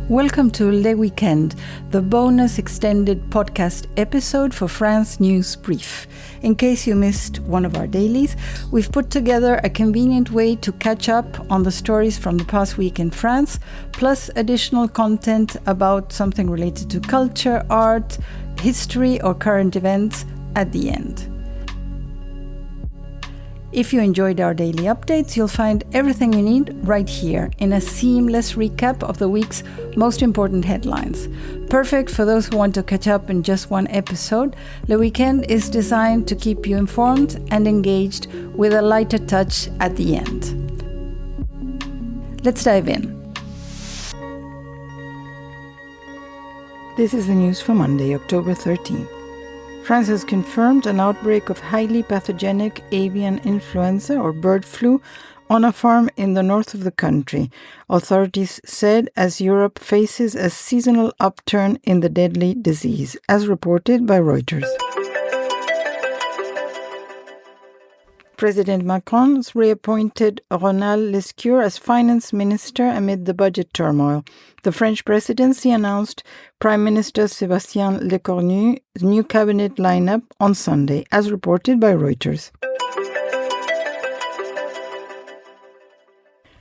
Welcome to Le Weekend, the bonus extended podcast episode for France News Brief. In case you missed one of our dailies, we've put together a convenient way to catch up on the stories from the past week in France, plus additional content about something related to culture, art, history, or current events at the end. If you enjoyed our daily updates, you'll find everything you need right here in a seamless recap of the week's most important headlines. Perfect for those who want to catch up in just one episode, Le Weekend is designed to keep you informed and engaged with a lighter touch at the end. Let's dive in. This is the news for Monday, October 13th. France has confirmed an outbreak of highly pathogenic avian influenza or bird flu on a farm in the north of the country, authorities said, as Europe faces a seasonal upturn in the deadly disease, as reported by Reuters. President Macron's reappointed Ronald Lescure as finance minister amid the budget turmoil. The French presidency announced Prime Minister Sébastien Lecornu's new cabinet lineup on Sunday, as reported by Reuters.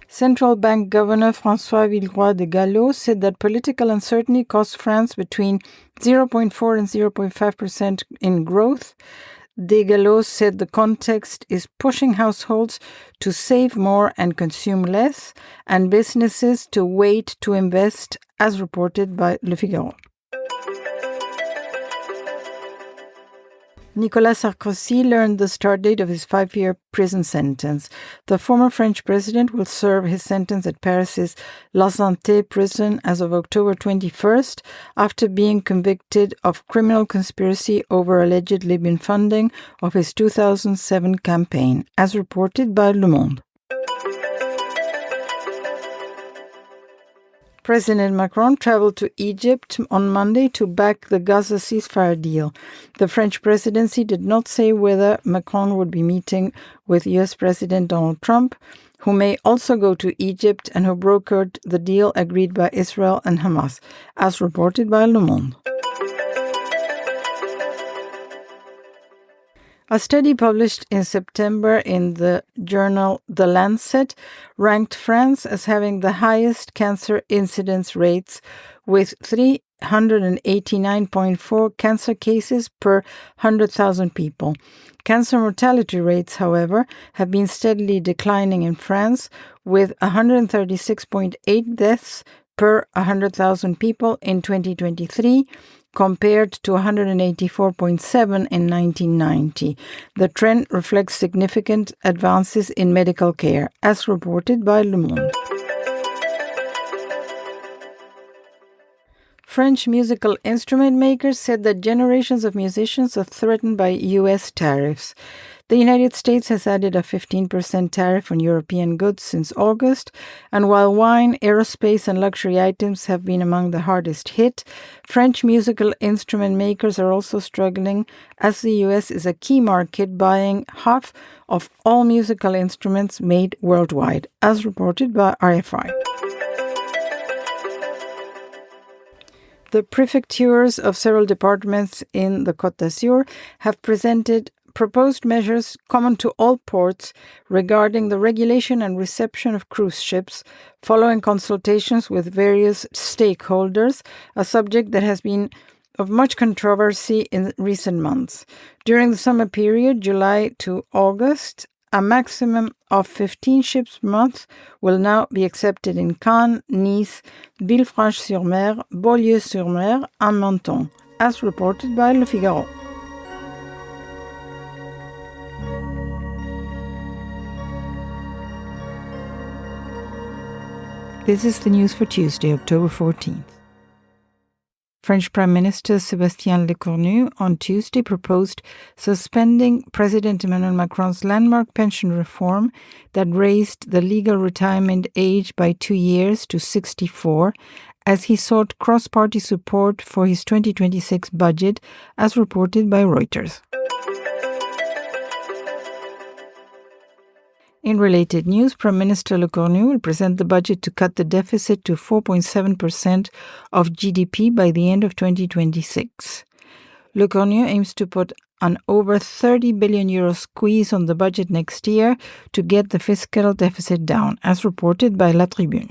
Central Bank Governor François Villeroy de Galhau said that political uncertainty cost France between 0.4 and 0.5% in growth. De Galhau said the context is pushing households to save more and consume less, and businesses to wait to invest, as reported by Le Figaro. Nicolas Sarkozy learned the start date of his 5-year prison sentence. The former French president will serve his sentence at Paris's La Santé prison as of October 21st, after being convicted of criminal conspiracy over alleged Libyan funding of his 2007 campaign, as reported by Le Monde. President Macron traveled to Egypt on Monday to back the Gaza ceasefire deal. The French presidency did not say whether Macron would be meeting with U.S. President Donald Trump, who may also go to Egypt and who brokered the deal agreed by Israel and Hamas, as reported by Le Monde. A study published in September in the journal The Lancet ranked France as having the highest cancer incidence rates, with 389.4 cancer cases per 100,000 people. Cancer mortality rates, however, have been steadily declining in France, with 136.8 deaths per 100,000 people in 2023, compared to 184.7 in 1990. The trend reflects significant advances in medical care, as reported by Le Monde. French musical instrument makers said that generations of musicians are threatened by U.S. tariffs. The United States has added a 15% tariff on European goods since August, and while wine, aerospace, and luxury items have been among the hardest hit, French musical instrument makers are also struggling, as the U.S. is a key market, buying half of all musical instruments made worldwide, as reported by RFI. The prefectures of several departments in the Côte d'Azur have presented proposed measures common to all ports regarding the regulation and reception of cruise ships, following consultations with various stakeholders, a subject that has been of much controversy in recent months. During the summer period, July to August, a maximum of 15 ships per month will now be accepted in Cannes, Nice, Villefranche-sur-Mer, Beaulieu-sur-Mer, and Menton, as reported by Le Figaro. This is the news for Tuesday, October 14th. French Prime Minister Sébastien Lecornu on Tuesday proposed suspending President Emmanuel Macron's landmark pension reform that raised the legal retirement age by 2 years to 64, as he sought cross-party support for his 2026 budget, as reported by Reuters. In related news, Prime Minister Lecornu will present the budget to cut the deficit to 4.7% of GDP by the end of 2026. Lecornu aims to put an over 30 billion euro squeeze on the budget next year to get the fiscal deficit down, as reported by La Tribune.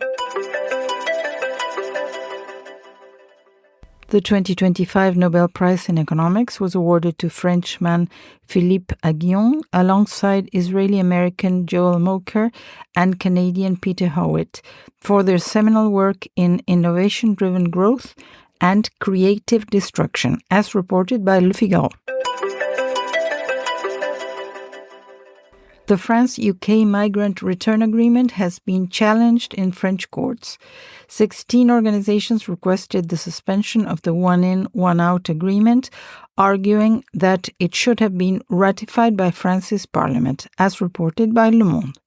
The 2025 Nobel Prize in Economics was awarded to Frenchman Philippe Aghion alongside Israeli-American Joel Mokyr and Canadian Peter Howitt for their seminal work in innovation-driven growth and creative destruction, as reported by Le Figaro. The France-UK migrant return agreement has been challenged in French courts. 16 organizations requested the suspension of the one-in, one-out agreement, arguing that it should have been ratified by France's parliament, as reported by Le Monde.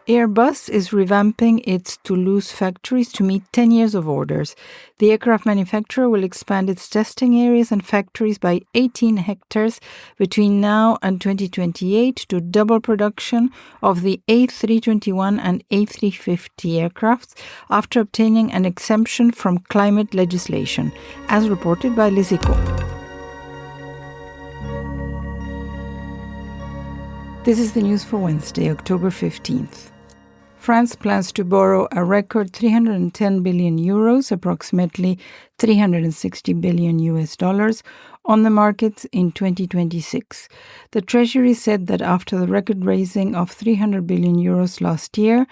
Airbus is revamping its Toulouse factories to meet 10 years of orders. The aircraft manufacturer will expand its testing areas and factories by 18 hectares between now and 2028 to double production of the A321 and A350 aircraft after obtaining an exemption from climate legislation, as reported by Les Echos. This is the news for Wednesday, October 15th. France plans to borrow a record 310 billion euros, approximately 360 billion US dollars, on the markets in 2026. The Treasury said that after the record raising of 300 billion euros last year,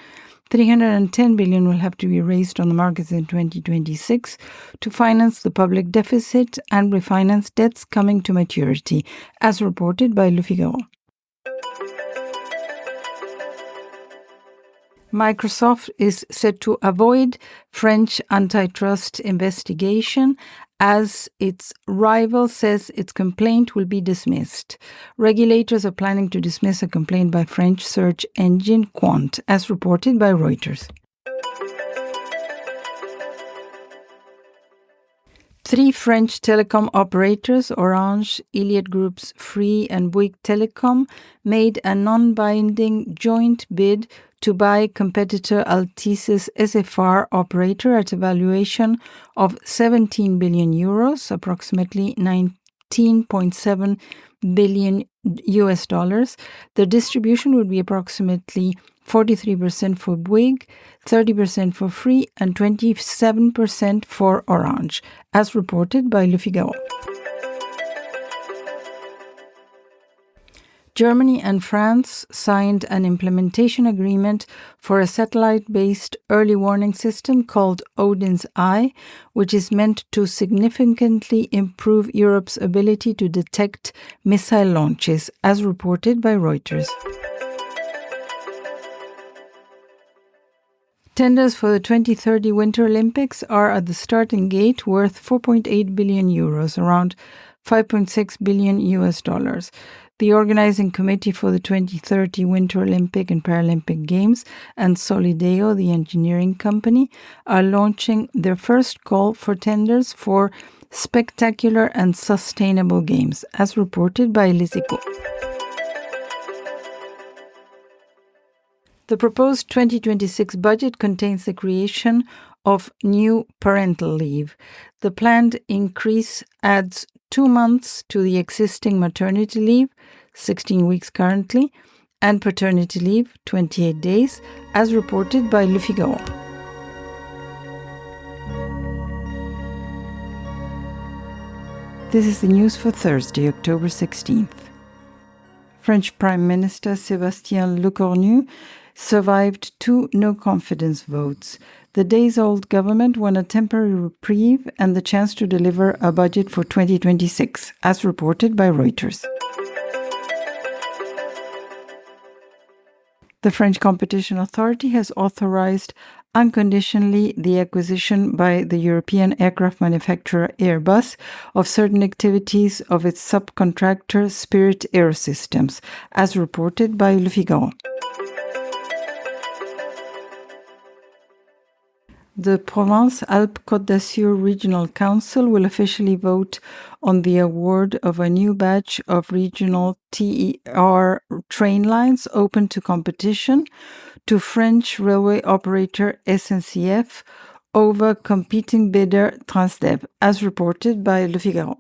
310 billion will have to be raised on the markets in 2026 to finance the public deficit and refinance debts coming to maturity, as reported by Le Figaro. Microsoft is set to avoid French antitrust investigation as its rival says its complaint will be dismissed. Regulators are planning to dismiss a complaint by French search engine Qwant, as reported by Reuters. 3 French telecom operators, Orange, Iliad Group's Free and Bouygues Telecom, made a non-binding joint bid to buy competitor Altis's SFR operator at a valuation of 17 billion euros, approximately 19.7 billion US dollars. The distribution would be approximately 43% for Bouygues, 30% for Free, and 27% for Orange, as reported by Le Figaro. Germany and France signed an implementation agreement for a satellite-based early warning system called Odin's Eye, which is meant to significantly improve Europe's ability to detect missile launches, as reported by Reuters. Tenders for the 2030 Winter Olympics are at the starting gate, worth 4.8 billion euros, around 5.6 billion US dollars. The organizing committee for the 2030 Winter Olympic and Paralympic Games and Solideo, the engineering company, are launching their first call for tenders for spectacular and sustainable games, as reported by Les Echos. The proposed 2026 budget contains the creation of new parental leave. The planned increase adds 2 months to the existing maternity leave, 16 weeks currently, and paternity leave, 28 days, as reported by Le Figaro. This is the news for Thursday, October 16th. French Prime Minister Sébastien Lecornu survived 2 no-confidence votes. The days-old government won a temporary reprieve and the chance to deliver a budget for 2026, as reported by Reuters. The French Competition Authority has authorized unconditionally the acquisition by the European aircraft manufacturer Airbus of certain activities of its subcontractor Spirit Aerosystems, as reported by Le Figaro. The Provence-Alpes-Côte d'Azur Regional Council will officially vote on the award of a new batch of regional TER train lines open to competition to French railway operator SNCF over competing bidder Transdev, as reported by Le Figaro.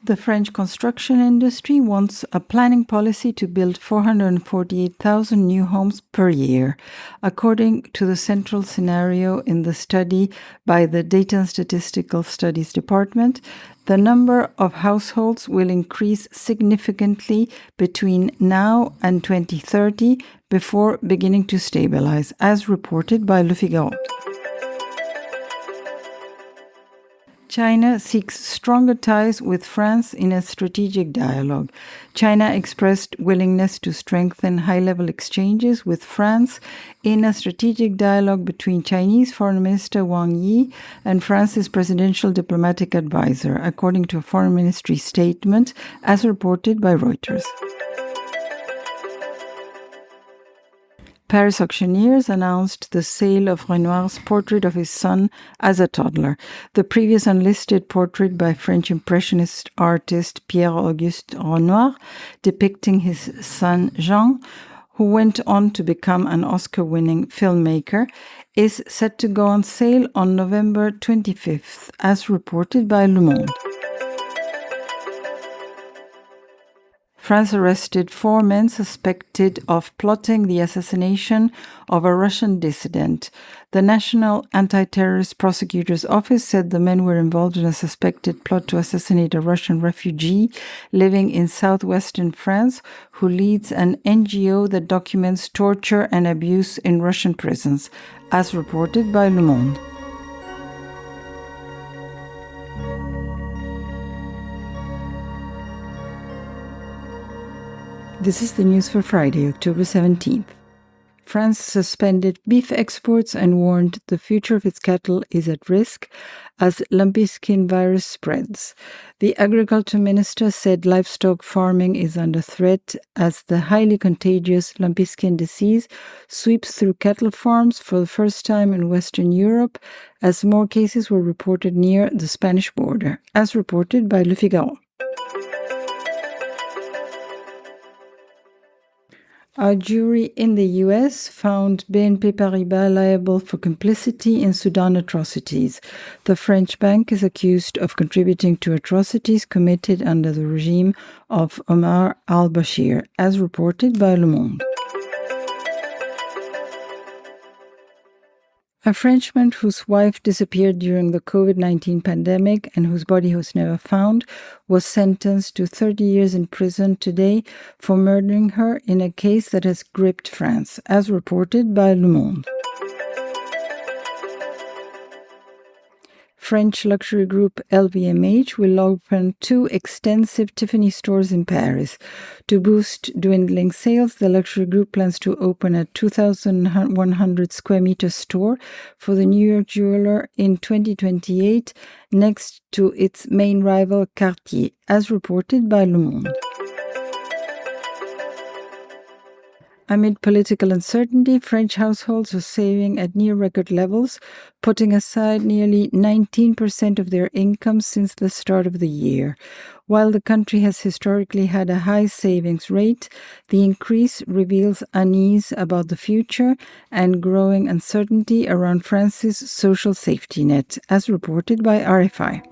The French construction industry wants a planning policy to build 448,000 new homes per year. According to the central scenario in the study by the Data and Statistical Studies Department, the number of households will increase significantly between now and 2030 before beginning to stabilize, as reported by Le Figaro. China seeks stronger ties with France in a strategic dialogue. China expressed willingness to strengthen high-level exchanges with France in a strategic dialogue between Chinese Foreign Minister Wang Yi and France's presidential diplomatic advisor, according to a Foreign Ministry statement, as reported by Reuters. Paris auctioneers announced the sale of Renoir's portrait of his son as a toddler. The previous unlisted portrait by French Impressionist artist Pierre-Auguste Renoir, depicting his son Jean, who went on to become an Oscar-winning filmmaker, is set to go on sale on November 25th, as reported by Le Monde. France arrested 4 men suspected of plotting the assassination of a Russian dissident. The National Anti-Terrorist Prosecutor's Office said the men were involved in a suspected plot to assassinate a Russian refugee living in southwestern France who leads an NGO that documents torture and abuse in Russian prisons, as reported by Le Monde. This is the news for Friday, October 17th. France suspended beef exports and warned the future of its cattle is at risk as lumpy skin virus spreads. The agriculture minister said livestock farming is under threat as the highly contagious lumpy skin disease sweeps through cattle farms for the first time in Western Europe, as more cases were reported near the Spanish border, as reported by Le Figaro. A jury in the U.S. found BNP Paribas liable for complicity in Sudan atrocities. The French bank is accused of contributing to atrocities committed under the regime of Omar al-Bashir, as reported by Le Monde. A Frenchman whose wife disappeared during the COVID-19 pandemic and whose body was never found was sentenced to 30 years in prison today for murdering her in a case that has gripped France, as reported by Le Monde. French luxury group LVMH will open 2 extensive Tiffany stores in Paris. To boost dwindling sales, the luxury group plans to open a 2,100 square meter store for the New York jeweler in 2028, next to its main rival Cartier, as reported by Le Monde. Amid political uncertainty, French households are saving at near-record levels, putting aside nearly 19% of their income since the start of the year. While the country has historically had a high savings rate, the increase reveals unease about the future and growing uncertainty around France's social safety net, as reported by RFI.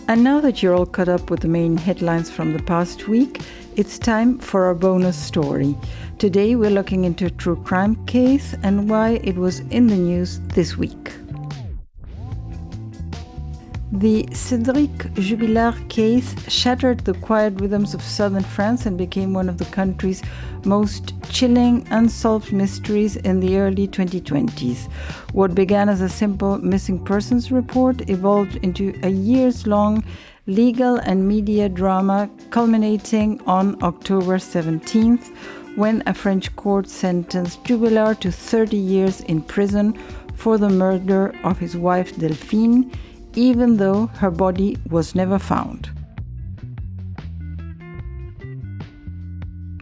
And now that you're all caught up with the main headlines from the past week, it's time for our bonus story. Today we're looking into a true crime case and why it was in the news this week. The Cédric Jubilard case shattered the quiet rhythms of southern France and became one of the country's most chilling unsolved mysteries in the early 2020s. What began as a simple missing persons report evolved into a years-long legal and media drama culminating on October 17th, when a French court sentenced Jubilard to 30 years in prison for the murder of his wife Delphine, even though her body was never found.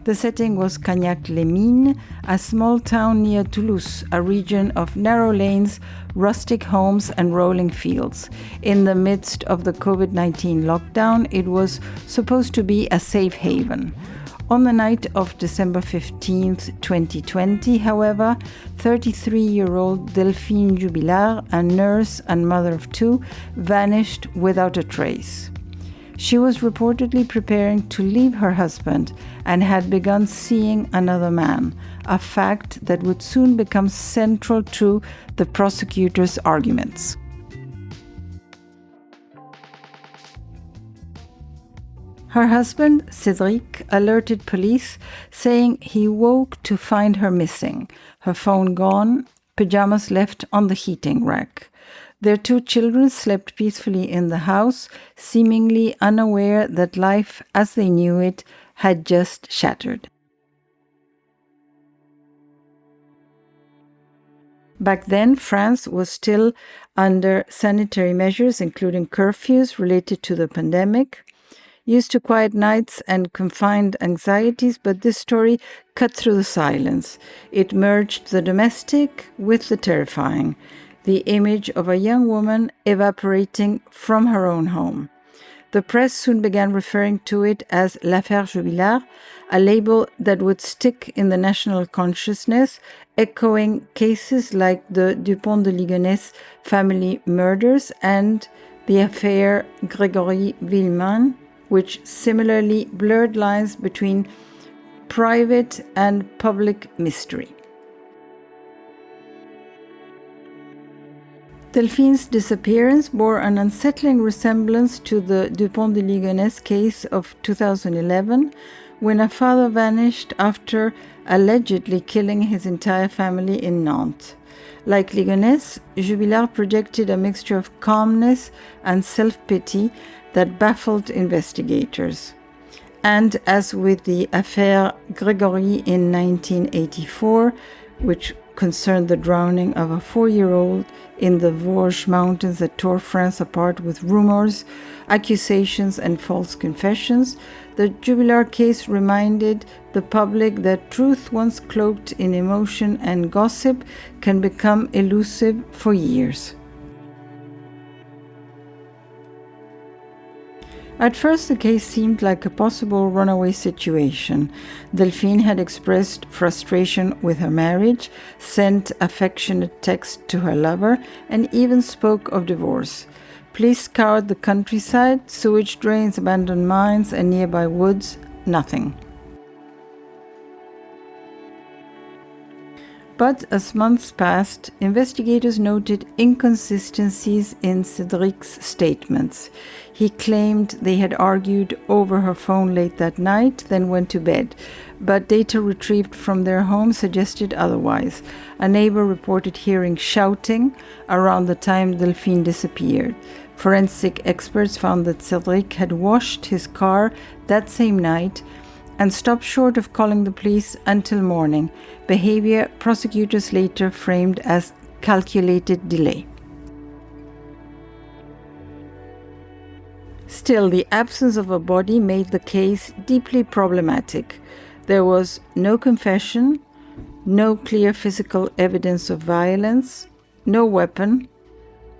The setting was Cagnac-les-Mines, a small town near Toulouse, a region of narrow lanes, rustic homes, and rolling fields. In the midst of the COVID-19 lockdown, it was supposed to be a safe haven. On the night of December 15, 2020, however, 33-year-old Delphine Jubilard, a nurse and mother of two, vanished without a trace. She was reportedly preparing to leave her husband and had begun seeing another man, a fact that would soon become central to the prosecutor's arguments. Her husband, Cédric, alerted police, saying he woke to find her missing, her phone gone, pajamas left on the heating rack. Their two children slept peacefully in the house, seemingly unaware that life as they knew it had just shattered. Back then, France was still under sanitary measures, including curfews related to the pandemic, used to quiet nights and confined anxieties, but this story cut through the silence. It merged the domestic with the terrifying, the image of a young woman evaporating from her own home. The press soon began referring to it as L'Affaire Jubilard, a label that would stick in the national consciousness, echoing cases like the Dupont de Ligonnès family murders and the affair Grégory Villemin, which similarly blurred lines between private and public mystery. Delphine's disappearance bore an unsettling resemblance to the Dupont de Ligonnès case of 2011, when a father vanished after allegedly killing his entire family in Nantes. Like Ligonnès, Jubilard projected a mixture of calmness and self-pity that baffled investigators. And as with the affaire Grégory in 1984, which concerned the drowning of a 4-year-old in the Vosges mountains that tore France apart with rumors, accusations, and false confessions, the Jubilard case reminded the public that truth once cloaked in emotion and gossip can become elusive for years. At first, the case seemed like a possible runaway situation. Delphine had expressed frustration with her marriage, sent affectionate texts to her lover, and even spoke of divorce. Police scoured the countryside, sewage drains, abandoned mines, and nearby woods. Nothing. But as months passed, investigators noted inconsistencies in Cédric's statements. He claimed they had argued over her phone late that night, then went to bed. But data retrieved from their home suggested otherwise. A neighbor reported hearing shouting around the time Delphine disappeared. Forensic experts found that Cédric had washed his car that same night and stopped short of calling the police until morning, behavior prosecutors later framed as calculated delay. Still, the absence of a body made the case deeply problematic. There was no confession, no clear physical evidence of violence, no weapon,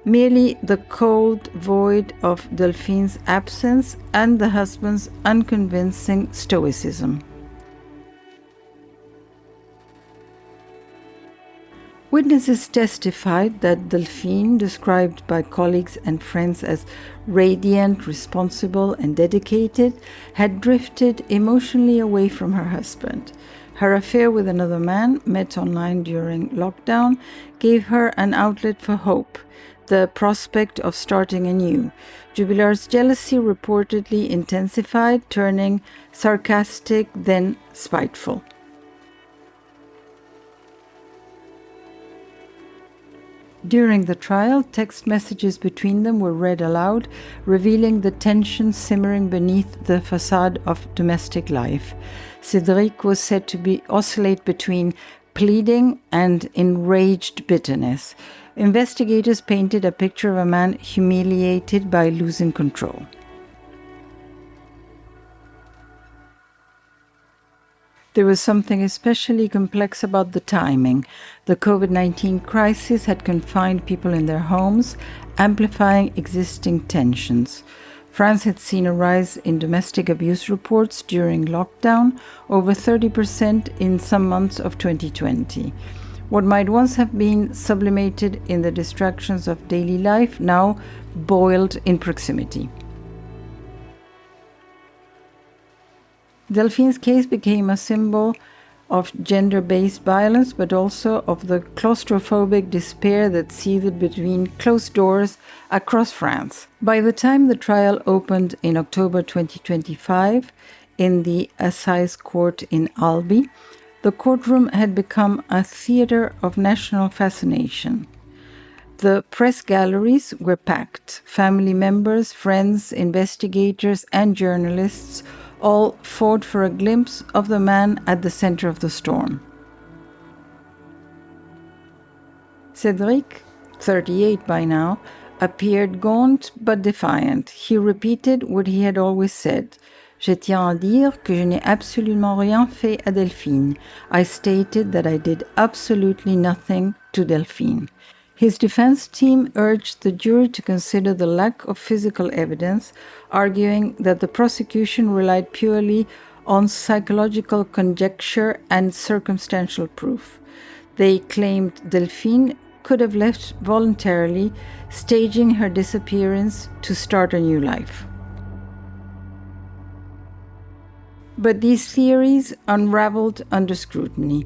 merely the cold void of Delphine's absence and the husband's unconvincing stoicism. Witnesses testified that Delphine, described by colleagues and friends as radiant, responsible, and dedicated, had drifted emotionally away from her husband. Her affair with another man, met online during lockdown, gave her an outlet for hope, the prospect of starting anew. Jubilard's jealousy reportedly intensified, turning sarcastic, then spiteful. During the trial, text messages between them were read aloud, revealing the tension simmering beneath the facade of domestic life. Cédric was said to oscillate between pleading and enraged bitterness. Investigators painted a picture of a man humiliated by losing control. There was something especially complex about the timing. The COVID-19 crisis had confined people in their homes, amplifying existing tensions. France had seen a rise in domestic abuse reports during lockdown, over 30% in some months of 2020. What might once have been sublimated in the distractions of daily life now boiled in proximity. Delphine's case became a symbol of gender-based violence, but also of the claustrophobic despair that seethed between closed doors across France. By the time the trial opened in October 2025 in the Assize Court in Albi, the courtroom had become a theater of national fascination. The press galleries were packed. Family members, friends, investigators, and journalists all fought for a glimpse of the man at the center of the storm. Cédric, 38 by now, appeared gaunt but defiant. He repeated what he had always said. Je tiens à dire que je n'ai absolument rien fait à Delphine. I stated that I did absolutely nothing to Delphine. His defense team urged the jury to consider the lack of physical evidence, arguing that the prosecution relied purely on psychological conjecture and circumstantial proof. They claimed Delphine could have left voluntarily, staging her disappearance to start a new life. But these theories unraveled under scrutiny.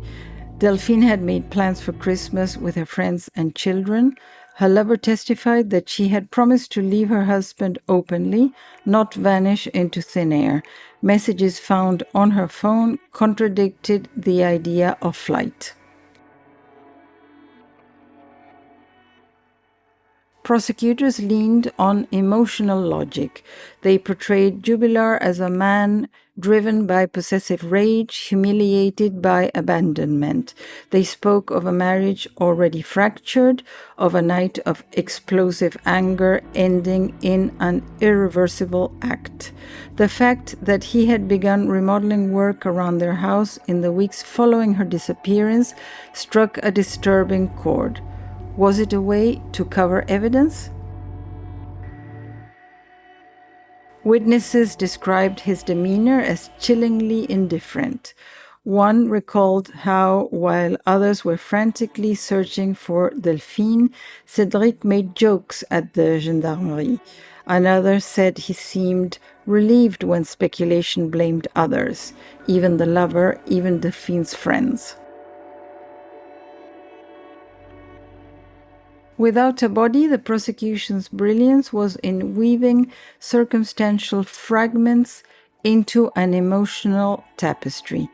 Delphine had made plans for Christmas with her friends and children. Her lover testified that she had promised to leave her husband openly, not vanish into thin air. Messages found on her phone contradicted the idea of flight. Prosecutors leaned on emotional logic. They portrayed Jubillar as a man driven by possessive rage, humiliated by abandonment. They spoke of a marriage already fractured, of a night of explosive anger ending in an irreversible act. The fact that he had begun remodeling work around their house in the weeks following her disappearance struck a disturbing chord. Was it a way to cover evidence? Witnesses described his demeanor as chillingly indifferent. One recalled how, while others were frantically searching for Delphine, Cédric made jokes at the gendarmerie. Another said he seemed relieved when speculation blamed others, even the lover, even Delphine's friends. Without a body, the prosecution's brilliance was in weaving circumstantial fragments into an emotional tapestry.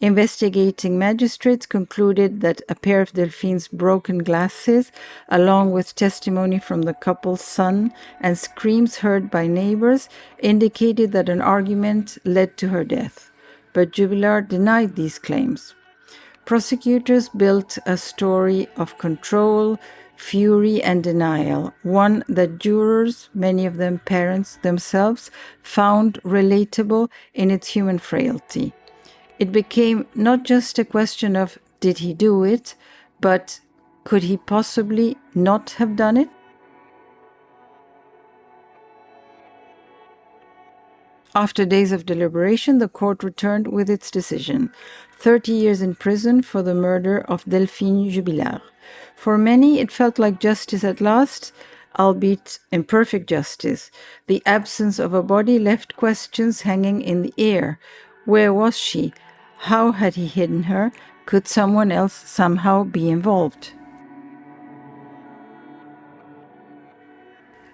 Investigating magistrates concluded that a pair of Delphine's broken glasses, along with testimony from the couple's son and screams heard by neighbors, indicated that an argument led to her death. But Jubillar denied these claims. Prosecutors built a story of control, fury, and denial, one that jurors, many of them parents themselves, found relatable in its human frailty. It became not just a question of did he do it, but could he possibly not have done it? After days of deliberation, the court returned with its decision: 30 years in prison for the murder of Delphine Jubillar. For many, it felt like justice at last, albeit imperfect justice. The absence of a body left questions hanging in the air. Where was she? How had he hidden her? Could someone else somehow be involved?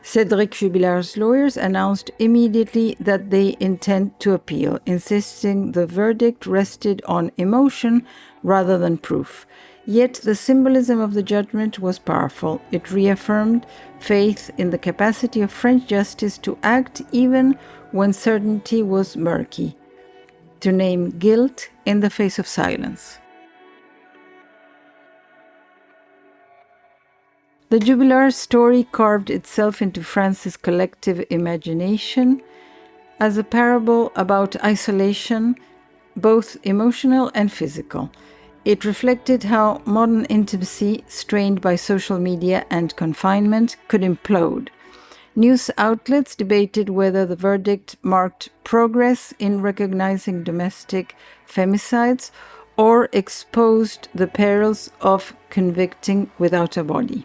Cédric Jubillar's lawyers announced immediately that they intend to appeal, insisting the verdict rested on emotion rather than proof. Yet the symbolism of the judgment was powerful. It reaffirmed faith in the capacity of French justice to act even when certainty was murky, to name guilt in the face of silence. The Jubilar story carved itself into France's collective imagination as a parable about isolation, both emotional and physical. It reflected how modern intimacy, strained by social media and confinement, could implode. News outlets debated whether the verdict marked progress in recognizing domestic femicides or exposed the perils of convicting without a body.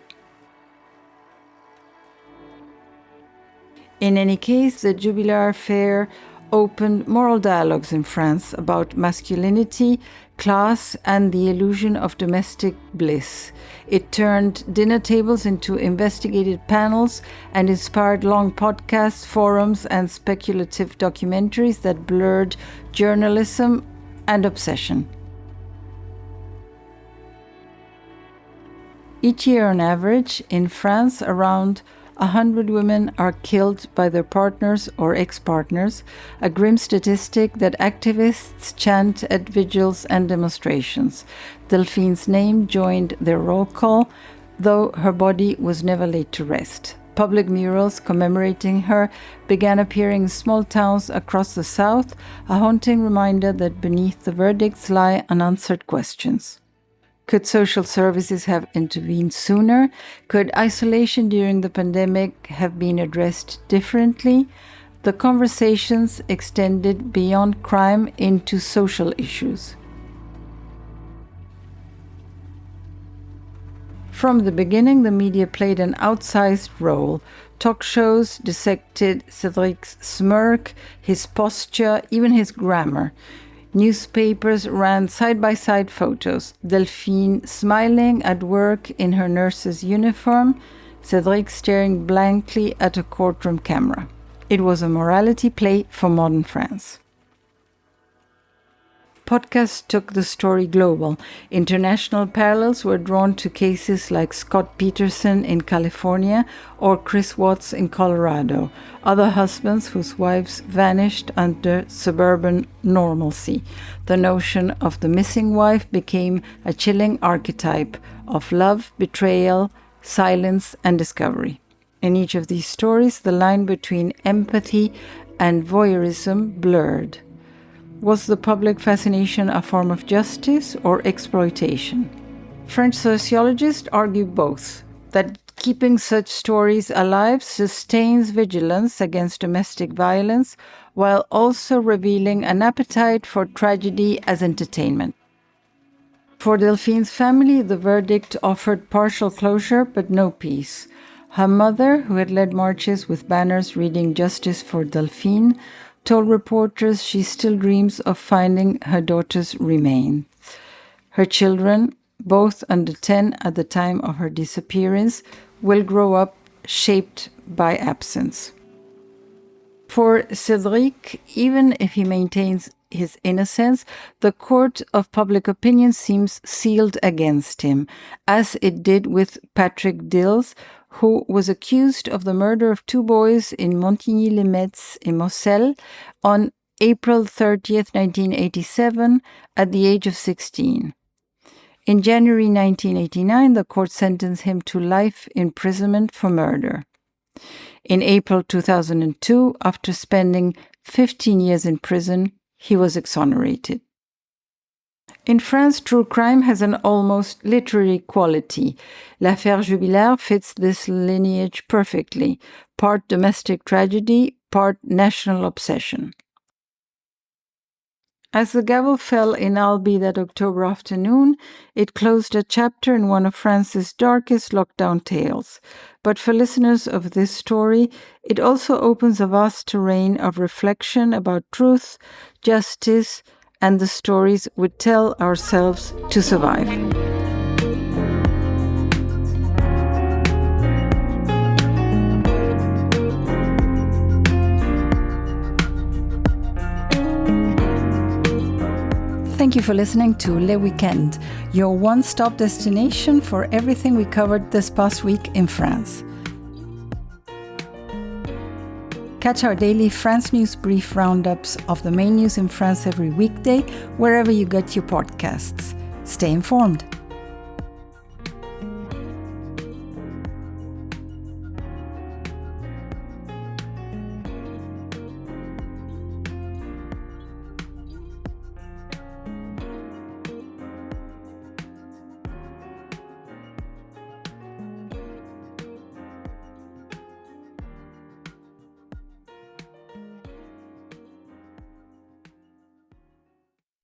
In any case, the Jubilar affair opened moral dialogues in France about masculinity, class, and the illusion of domestic bliss. It turned dinner tables into investigative panels and inspired long podcasts, forums, and speculative documentaries that blurred journalism and obsession. Each year, on average, in France, around 100 women are killed by their partners or ex-partners, a grim statistic that activists chant at vigils and demonstrations. Delphine's name joined their roll call, though her body was never laid to rest. Public murals commemorating her began appearing in small towns across the South, a haunting reminder that beneath the verdicts lie unanswered questions. Could social services have intervened sooner? Could isolation during the pandemic have been addressed differently? The conversations extended beyond crime into social issues. From the beginning, the media played an outsized role. Talk shows dissected Cédric's smirk, his posture, even his grammar. Newspapers ran side-by-side photos. Delphine smiling at work in her nurse's uniform, Cédric staring blankly at a courtroom camera. It was a morality play for modern France. Podcasts took the story global. International parallels were drawn to cases like Scott Peterson in California or Chris Watts in Colorado, other husbands whose wives vanished under suburban normalcy. The notion of the missing wife became a chilling archetype of love, betrayal, silence, and discovery. In each of these stories, the line between empathy and voyeurism blurred. Was the public fascination a form of justice or exploitation? French sociologists argue both, that keeping such stories alive sustains vigilance against domestic violence while also revealing an appetite for tragedy as entertainment. For Delphine's family, the verdict offered partial closure but no peace. Her mother, who had led marches with banners reading "Justice for Delphine," told reporters she still dreams of finding her daughter's remains. Her children, both under 10 at the time of her disappearance, will grow up shaped by absence. For Cédric, even if he maintains his innocence, the court of public opinion seems sealed against him, as it did with Patrick Dills, who was accused of the murder of 2 boys in Montigny-les-Metz in Moselle on April 30th, 1987, at the age of 16. In January 1989, the court sentenced him to life imprisonment for murder. In April 2002, after spending 15 years in prison, he was exonerated. In France, true crime has an almost literary quality. L'affaire Jubilar fits this lineage perfectly, part domestic tragedy, part national obsession. As the gavel fell in Albi that October afternoon, it closed a chapter in one of France's darkest lockdown tales. But for listeners of this story, it also opens a vast terrain of reflection about truth, justice, and the stories we tell ourselves to survive. Thank Thank you for listening to Le Weekend, your one-stop destination for everything we covered this past week in France. Catch our daily France News Brief roundups of the main news in France every weekday, wherever you get your podcasts. Stay informed.